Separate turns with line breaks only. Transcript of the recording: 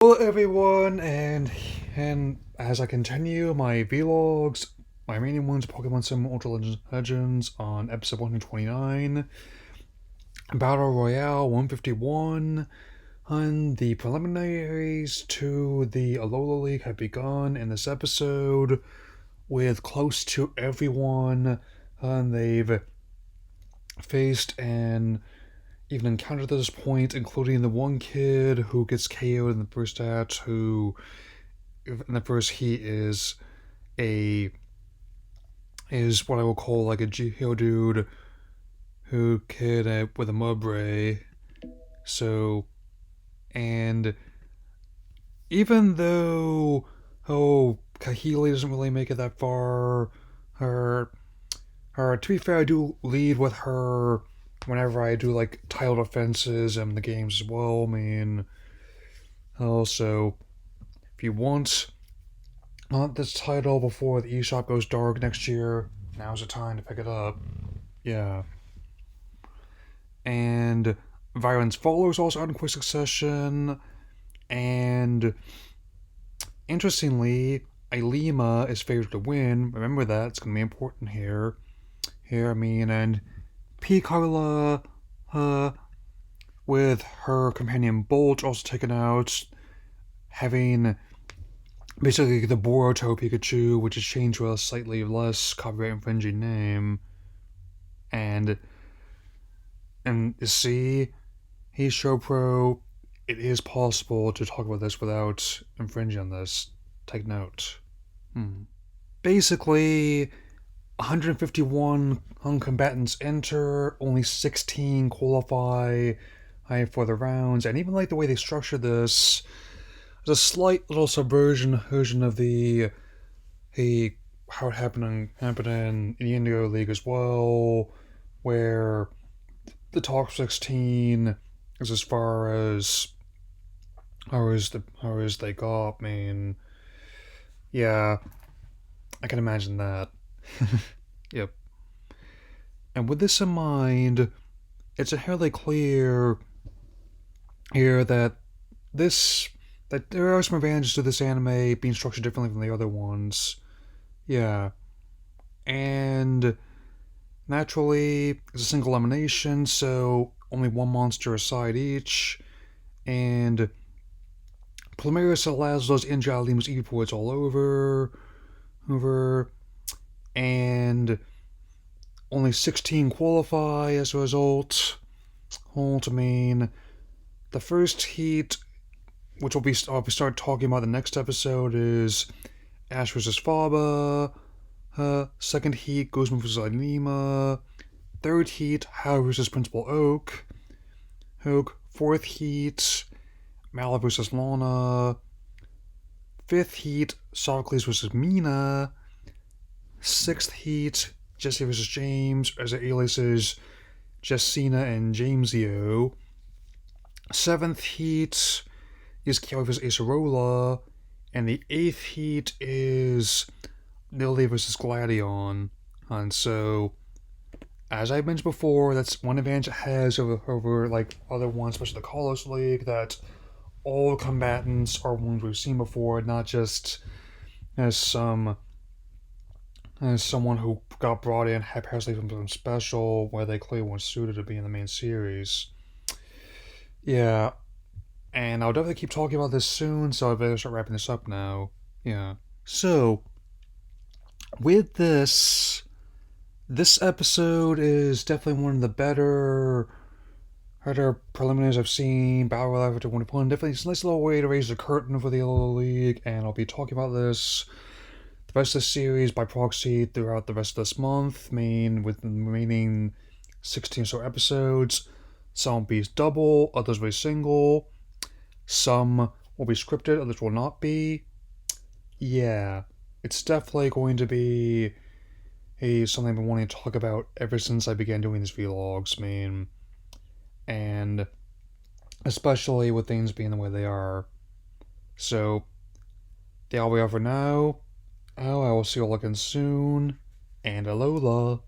Hello everyone, and as I continue my vlogs, my remaining ones, Pokemon Sun Ultra Legends on episode 129, Battle Royale 151, and the preliminaries to the Alola League have begun in this episode with close to everyone they've faced and even encountered at this point, including the one kid who gets KO'd in the first act, who in the first heat is what I will call like a Geodude who kid with a Mudbray. So, and even though Kahili doesn't really make it that far, her to be fair, I do lead with her whenever I do like title defenses and the games as well. I mean, also if you want this title before the eShop goes dark next year, now's the time to pick it up. Yeah. And Violence follows also out in quick succession. And interestingly, Ilima is favored to win. Remember that, it's going to be important here. And Piccola, with her companion Bolt also taken out, having basically the Boruto Pikachu, which is changed to a slightly less copyright infringing name. And you see, he's Showpro. It is possible to talk about this without infringing on this. Take note. Basically, 151 combatants enter, only 16 qualify for the rounds, and even like the way they structure this, there's a slight little subversion version of the how it happened in the Indigo League as well, where the top 16 is as far as how as they got. I mean, yeah, I can imagine that. Yep. And with this in mind, it's inherently clear here that there are some advantages to this anime being structured differently from the other ones. Yeah. And naturally, it's a single elimination, so only one monster aside each. And Plumerius allows those injured Lima's esports all over, and only 16 qualify as a result. I mean, the first heat, which I'll start talking about the next episode, is Ash vs. Faba. Second heat, Guzman vs. Lima. Third heat, Howard vs. Principal Oak. Fourth heat, Mala vs. Lana. Fifth heat, Sophocles vs. Mina. Sixth heat, Jesse vs. James, as the aliases Jessina and Jamesio. Seventh heat is Kelly vs. Acerola. And the eighth heat is Lily vs. Gladion. And so, as I mentioned before, that's one advantage it has over like other ones, especially the Kalos League, that all combatants are ones we've seen before, not just as someone who got brought in haphazardly from something special where they clearly weren't suited to be in the main series. Yeah, and I'll definitely keep talking about this soon, so I better start wrapping this up now. Yeah. So, with this episode is definitely one of the better preliminaries I've seen. Battle Royale after 1 definitely it's a nice little way to raise the curtain for the Alola League, and I'll be talking about this the rest of the series by proxy throughout the rest of this month. I mean, with the remaining 16 or so episodes, some will be double, others will be single, some will be scripted, others will not be. Yeah, it's definitely going to be something I've been wanting to talk about ever since I began doing these vlogs. I mean, and especially with things being the way they are. So, that's all we have for now. Oh, I will see you all again soon. And Alola.